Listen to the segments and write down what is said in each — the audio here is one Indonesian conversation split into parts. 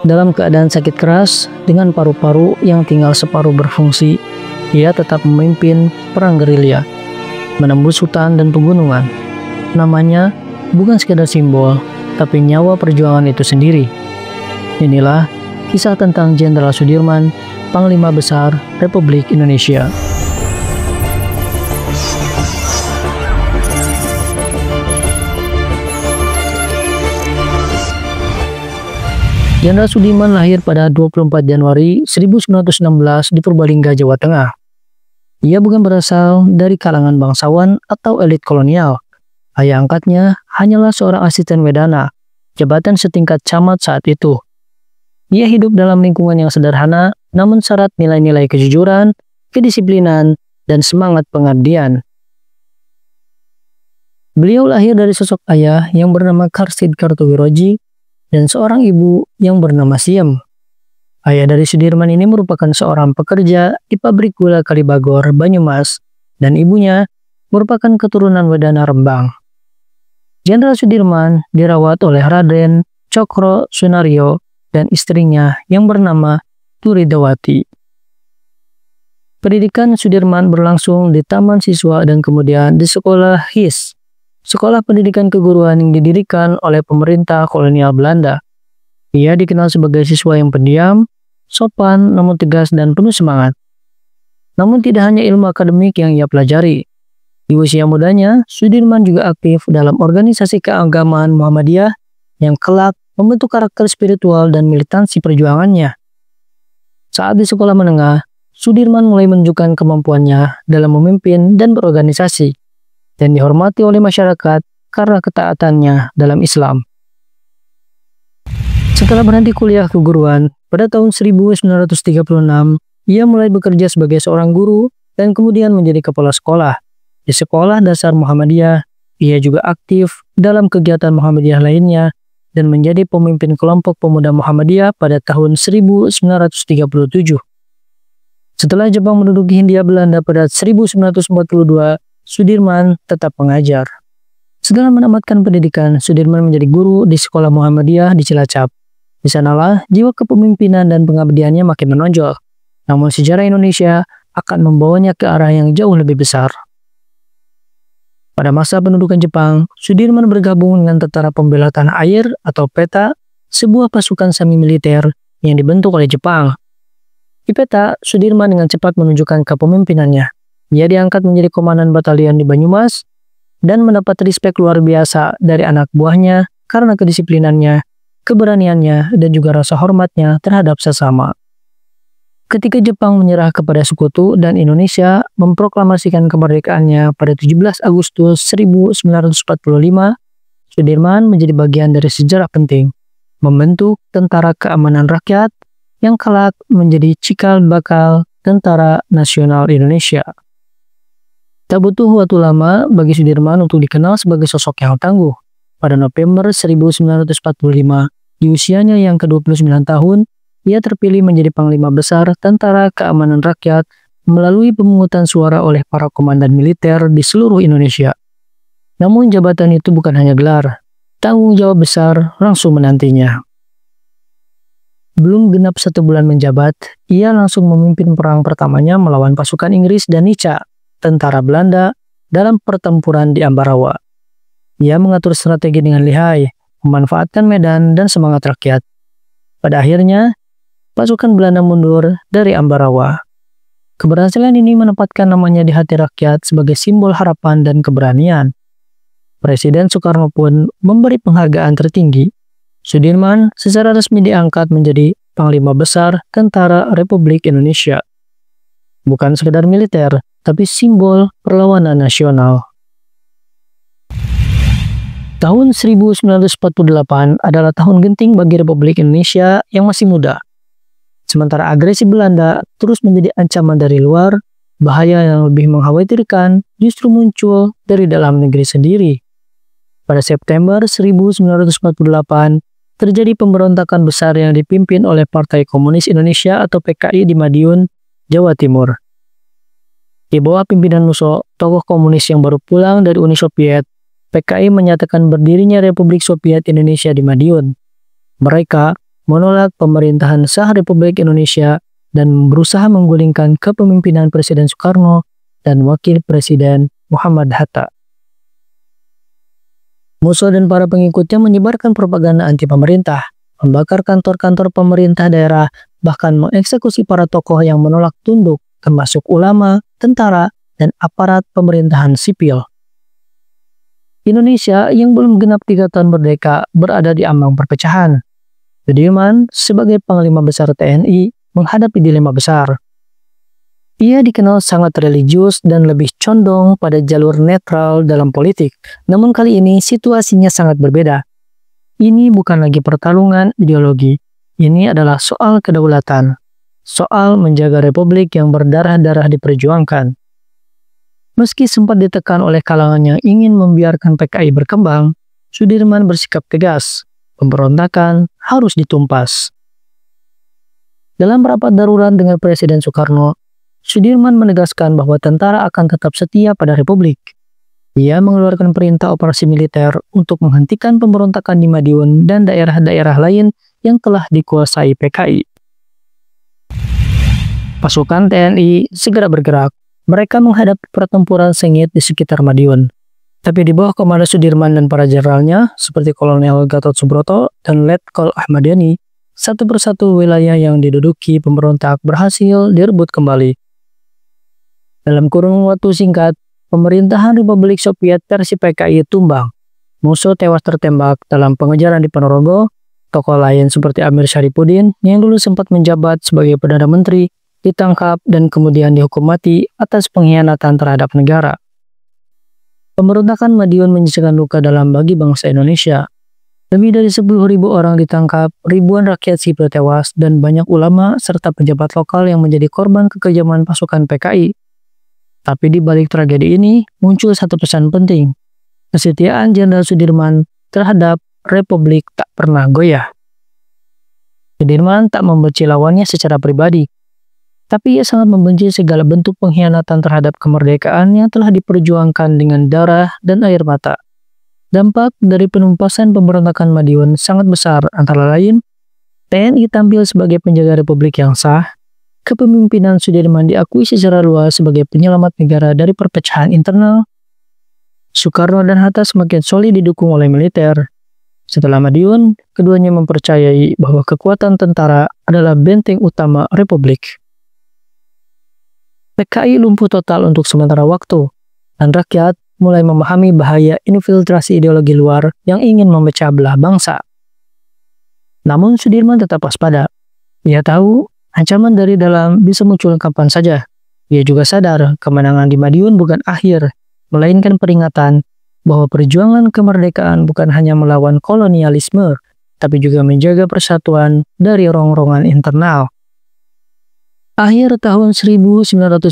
Dalam keadaan sakit keras, dengan paru-paru yang tinggal separuh berfungsi, ia tetap memimpin perang gerilya, menembus hutan dan pegunungan. Namanya bukan sekedar simbol, tapi nyawa perjuangan itu sendiri. Inilah kisah tentang Jenderal Sudirman, Panglima Besar Republik Indonesia. Jenderal Sudirman lahir pada 24 Januari 1916 di Purbalingga, Jawa Tengah. Ia bukan berasal dari kalangan bangsawan atau elit kolonial. Ayah angkatnya hanyalah seorang asisten wedana, jabatan setingkat camat saat itu. Ia hidup dalam lingkungan yang sederhana, namun syarat nilai-nilai kejujuran, kedisiplinan, dan semangat pengabdian. Beliau lahir dari sosok ayah yang bernama Karsid Kartowirodji dan seorang ibu yang bernama Siem. Ayah dari Sudirman ini merupakan seorang pekerja di pabrik gula Kalibagor, Banyumas, dan ibunya merupakan keturunan Wedana Rembang. Jenderal Sudirman dirawat oleh Raden Cokro Sunario dan istrinya yang bernama Turidawati. Pendidikan Sudirman berlangsung di Taman Siswa dan kemudian di Sekolah HIS, sekolah pendidikan keguruan yang didirikan oleh pemerintah kolonial Belanda. Ia dikenal sebagai siswa yang pendiam, sopan, namun tegas dan penuh semangat. Namun tidak hanya ilmu akademik yang ia pelajari. Di usia mudanya, Sudirman juga aktif dalam organisasi keagamaan Muhammadiyah yang kelak membentuk karakter spiritual dan militansi perjuangannya. Saat di sekolah menengah, Sudirman mulai menunjukkan kemampuannya dalam memimpin dan berorganisasi, dan dihormati oleh masyarakat karena ketaatannya dalam Islam. Setelah berhenti kuliah keguruan, pada tahun 1936, ia mulai bekerja sebagai seorang guru dan kemudian menjadi kepala sekolah. Di Sekolah Dasar Muhammadiyah, ia juga aktif dalam kegiatan Muhammadiyah lainnya dan menjadi pemimpin kelompok pemuda Muhammadiyah pada tahun 1937. Setelah Jepang menduduki Hindia Belanda pada 1942, Sudirman tetap mengajar. Setelah menamatkan pendidikan, Sudirman menjadi guru di Sekolah Muhammadiyah di Cilacap. Di sanalah jiwa kepemimpinan dan pengabdiannya makin menonjol. Namun sejarah Indonesia akan membawanya ke arah yang jauh lebih besar. Pada masa pendudukan Jepang, Sudirman bergabung dengan Tentara Pembela Tanah Air atau PETA, sebuah pasukan semi militer yang dibentuk oleh Jepang. Di PETA, Sudirman dengan cepat menunjukkan kepemimpinannya. Ia diangkat menjadi komandan batalion di Banyumas dan mendapat respek luar biasa dari anak buahnya karena kedisiplinannya, keberaniannya, dan juga rasa hormatnya terhadap sesama. Ketika Jepang menyerah kepada sekutu dan Indonesia memproklamasikan kemerdekaannya pada 17 Agustus 1945, Sudirman menjadi bagian dari sejarah penting, membentuk Tentara Keamanan Rakyat yang kelak menjadi cikal bakal Tentara Nasional Indonesia. Tak butuh waktu lama bagi Sudirman untuk dikenal sebagai sosok yang tangguh. Pada November 1945, di usianya yang ke-29 tahun, ia terpilih menjadi Panglima Besar Tentara Keamanan Rakyat melalui pemungutan suara oleh para komandan militer di seluruh Indonesia. Namun jabatan itu bukan hanya gelar, tanggung jawab besar langsung menantinya. Belum genap 1 bulan menjabat, ia langsung memimpin perang pertamanya melawan pasukan Inggris dan Nica, tentara Belanda, dalam pertempuran di Ambarawa. Ia mengatur strategi dengan lihai, memanfaatkan medan dan semangat rakyat. Pada akhirnya, pasukan Belanda mundur dari Ambarawa. Keberhasilan ini menempatkan namanya di hati rakyat sebagai simbol harapan dan keberanian. Presiden Soekarno pun memberi penghargaan tertinggi. Sudirman secara resmi diangkat menjadi Panglima Besar Tentara Republik Indonesia. Bukan sekedar militer, tapi simbol perlawanan nasional. Tahun 1948 adalah tahun genting bagi Republik Indonesia yang masih muda. Sementara agresi Belanda terus menjadi ancaman dari luar, bahaya yang lebih mengkhawatirkan justru muncul dari dalam negeri sendiri. Pada September 1948, terjadi pemberontakan besar yang dipimpin oleh Partai Komunis Indonesia atau PKI di Madiun, Jawa Timur. Di bawah pimpinan Nuso, tokoh komunis yang baru pulang dari Uni Soviet, PKI menyatakan berdirinya Republik Soviet Indonesia di Madiun. Mereka menolak pemerintahan sah Republik Indonesia dan berusaha menggulingkan kepemimpinan Presiden Soekarno dan Wakil Presiden Muhammad Hatta. Musso dan para pengikutnya menyebarkan propaganda anti pemerintah, membakar kantor-kantor pemerintah daerah, bahkan mengeksekusi para tokoh yang menolak tunduk, termasuk ulama, tentara, dan aparat pemerintahan sipil. Indonesia yang belum genap 3 tahun merdeka berada di ambang perpecahan. Sudirman sebagai Panglima Besar TNI menghadapi dilema besar. Ia dikenal sangat religius dan lebih condong pada jalur netral dalam politik. Namun kali ini situasinya sangat berbeda. Ini bukan lagi pertarungan ideologi. Ini adalah soal kedaulatan. Soal menjaga republik yang berdarah-darah diperjuangkan. Meski sempat ditekan oleh kalangan yang ingin membiarkan PKI berkembang, Sudirman bersikap tegas. Pemberontakan harus ditumpas. Dalam rapat darurat dengan Presiden Soekarno, Sudirman menegaskan bahwa tentara akan tetap setia pada Republik. Ia mengeluarkan perintah operasi militer untuk menghentikan pemberontakan di Madiun dan daerah-daerah lain yang telah dikuasai PKI. Pasukan TNI segera bergerak. Mereka menghadapi pertempuran sengit di sekitar Madiun. Tapi di bawah komando Sudirman dan para jenderalnya, seperti Kolonel Gatot Subroto dan Letkol Ahmad Yani, satu persatu wilayah yang diduduki pemberontak berhasil direbut kembali. Dalam kurun waktu singkat, pemerintahan Republik Soviet versi PKI tumbang. Musso tewas tertembak dalam pengejaran di Ponorogo. Tokoh lain seperti Amir Syarifuddin yang dulu sempat menjabat sebagai Perdana Menteri ditangkap dan kemudian dihukum mati atas pengkhianatan terhadap negara. Pemberontakan Madiun menyisakan luka dalam bagi bangsa Indonesia. Lebih dari 10.000 orang ditangkap, ribuan rakyat sipil tewas, dan banyak ulama serta pejabat lokal yang menjadi korban kekejaman pasukan PKI. Tapi di balik tragedi ini, muncul satu pesan penting. Kesetiaan Jenderal Sudirman terhadap Republik tak pernah goyah. Sudirman tak membenci lawannya secara pribadi, tapi ia sangat membenci segala bentuk pengkhianatan terhadap kemerdekaan yang telah diperjuangkan dengan darah dan air mata. Dampak dari penumpasan pemberontakan Madiun sangat besar, antara lain, TNI tampil sebagai penjaga Republik yang sah, kepemimpinan Sudirman diakui secara luas sebagai penyelamat negara dari perpecahan internal. Soekarno dan Hatta semakin solid didukung oleh militer. Setelah Madiun, keduanya mempercayai bahwa kekuatan tentara adalah benteng utama Republik. PKI lumpuh total untuk sementara waktu, dan rakyat mulai memahami bahaya infiltrasi ideologi luar yang ingin memecah belah bangsa. Namun Sudirman tetap waspada. Ia tahu ancaman dari dalam bisa muncul kapan saja. Ia juga sadar kemenangan di Madiun bukan akhir, melainkan peringatan bahwa perjuangan kemerdekaan bukan hanya melawan kolonialisme, tapi juga menjaga persatuan dari rongrongan internal. Akhir tahun 1948,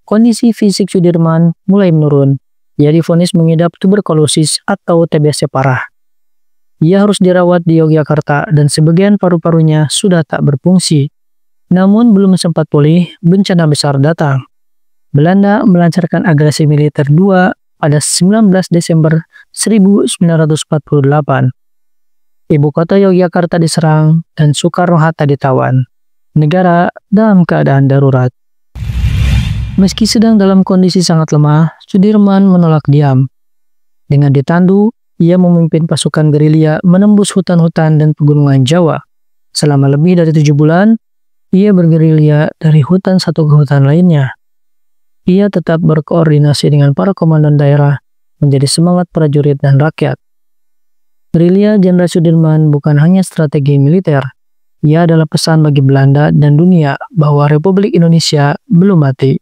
kondisi fisik Sudirman mulai menurun. Ia divonis mengidap tuberkulosis atau TBC parah. Ia harus dirawat di Yogyakarta dan sebagian paru-parunya sudah tak berfungsi. Namun belum sempat pulih, bencana besar datang. Belanda melancarkan agresi militer 2 pada 19 Desember 1948. Ibu kota Yogyakarta diserang dan Soekarno-Hatta ditawan. Negara dalam keadaan darurat. Meski sedang dalam kondisi sangat lemah, Sudirman menolak diam. Dengan ditandu, ia memimpin pasukan gerilya menembus hutan-hutan dan pegunungan Jawa. Selama lebih dari 7 bulan, ia bergerilya dari hutan satu ke hutan lainnya. Ia tetap berkoordinasi dengan para komandan daerah, menjadi semangat prajurit dan rakyat. Gerilya Jenderal Sudirman bukan hanya strategi militer, ia adalah pesan bagi Belanda dan dunia bahwa Republik Indonesia belum mati.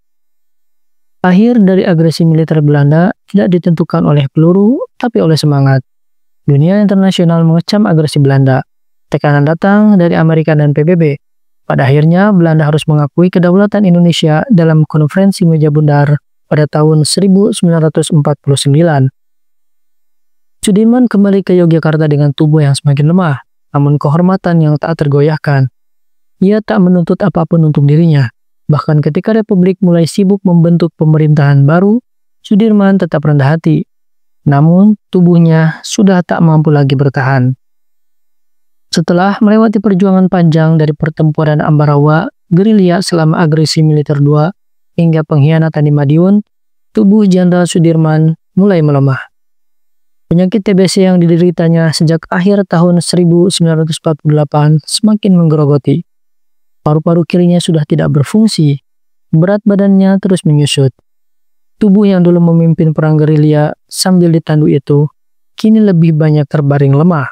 Akhir dari agresi militer Belanda tidak ditentukan oleh peluru, tapi oleh semangat. Dunia internasional mengecam agresi Belanda. Tekanan datang dari Amerika dan PBB. Pada akhirnya, Belanda harus mengakui kedaulatan Indonesia dalam konferensi meja bundar pada tahun 1949. Sudirman kembali ke Yogyakarta dengan tubuh yang semakin lemah, namun kehormatan yang tak tergoyahkan. Ia tak menuntut apapun untuk dirinya. Bahkan ketika Republik mulai sibuk membentuk pemerintahan baru, Sudirman tetap rendah hati. Namun, tubuhnya sudah tak mampu lagi bertahan. Setelah melewati perjuangan panjang dari pertempuran Ambarawa, gerilya selama agresi militer 2, hingga pengkhianatan di Madiun, tubuh Jenderal Sudirman mulai melemah. Penyakit TBC yang dideritanya sejak akhir tahun 1948 semakin menggerogoti. Paru-paru kirinya sudah tidak berfungsi, berat badannya terus menyusut. Tubuh yang dulu memimpin perang gerilya sambil ditandu itu, kini lebih banyak terbaring lemah.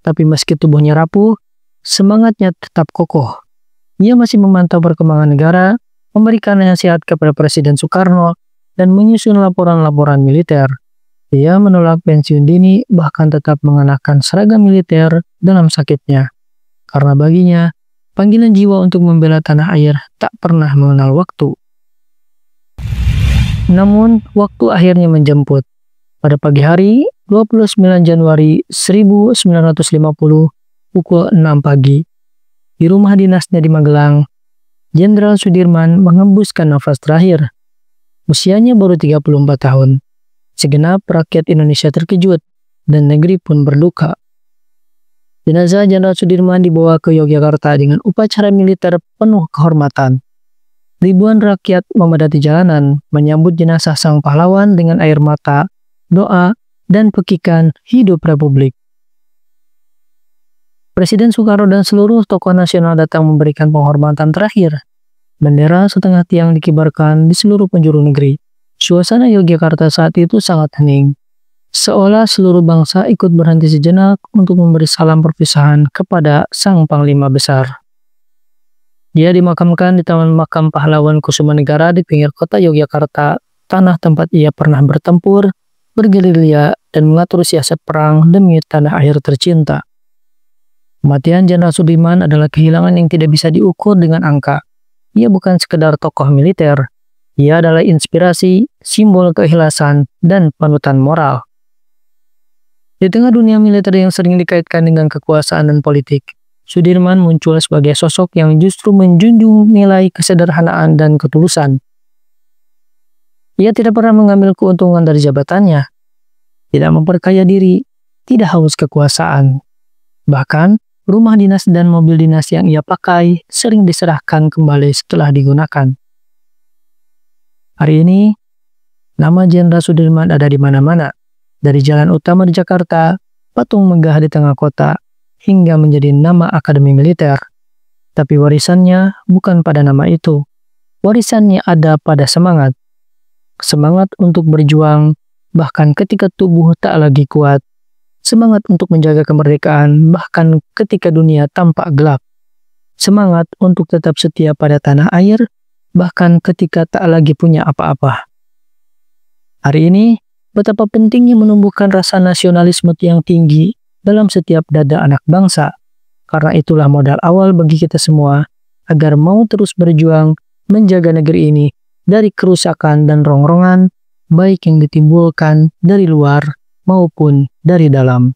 Tapi meski tubuhnya rapuh, semangatnya tetap kokoh. Ia masih memantau perkembangan negara, memberikan nasihat kepada Presiden Soekarno, dan menyusun laporan-laporan militer. Ia menolak pensiun dini, bahkan tetap mengenakan seragam militer dalam sakitnya. Karena baginya, panggilan jiwa untuk membela tanah air tak pernah mengenal waktu. Namun, waktu akhirnya menjemput. Pada pagi hari, 29 Januari 1950, pukul 6 pagi, di rumah dinasnya di Magelang, Jenderal Sudirman mengembuskan nafas terakhir. Usianya baru 34 tahun. Segenap rakyat Indonesia terkejut, dan negeri pun berduka. Jenazah Jenderal Sudirman dibawa ke Yogyakarta dengan upacara militer penuh kehormatan. Ribuan rakyat memadati jalanan menyambut jenazah sang pahlawan dengan air mata, doa, dan pekikan hidup Republik. Presiden Soekarno dan seluruh tokoh nasional datang memberikan penghormatan terakhir. Bendera setengah tiang dikibarkan di seluruh penjuru negeri. Suasana Yogyakarta saat itu sangat hening. Seolah seluruh bangsa ikut berhenti sejenak untuk memberi salam perpisahan kepada sang Panglima Besar. Dia dimakamkan di Taman Makam Pahlawan Kusumanegara di pinggir kota Yogyakarta, tanah tempat ia pernah bertempur, bergerilya, dan mengatur siasat perang demi tanah air tercinta. Kematian Jenderal Sudirman adalah kehilangan yang tidak bisa diukur dengan angka. Ia bukan sekedar tokoh militer, ia adalah inspirasi, simbol keikhlasan, dan panutan moral. Di tengah dunia militer yang sering dikaitkan dengan kekuasaan dan politik, Sudirman muncul sebagai sosok yang justru menjunjung nilai kesederhanaan dan ketulusan. Ia tidak pernah mengambil keuntungan dari jabatannya, tidak memperkaya diri, tidak haus kekuasaan. Bahkan, rumah dinas dan mobil dinas yang ia pakai sering diserahkan kembali setelah digunakan. Hari ini, nama Jenderal Sudirman ada di mana-mana, dari jalan utama di Jakarta, patung megah di tengah kota, hingga menjadi nama Akademi Militer. Tapi warisannya bukan pada nama itu. Warisannya ada pada semangat. Semangat untuk berjuang, bahkan ketika tubuh tak lagi kuat. Semangat untuk menjaga kemerdekaan, bahkan ketika dunia tampak gelap. Semangat untuk tetap setia pada tanah air, bahkan ketika tak lagi punya apa-apa. Hari ini, betapa pentingnya menumbuhkan rasa nasionalisme yang tinggi dalam setiap dada anak bangsa, karena itulah modal awal bagi kita semua agar mau terus berjuang menjaga negeri ini dari kerusakan dan rongrongan, baik yang ditimbulkan dari luar maupun dari dalam.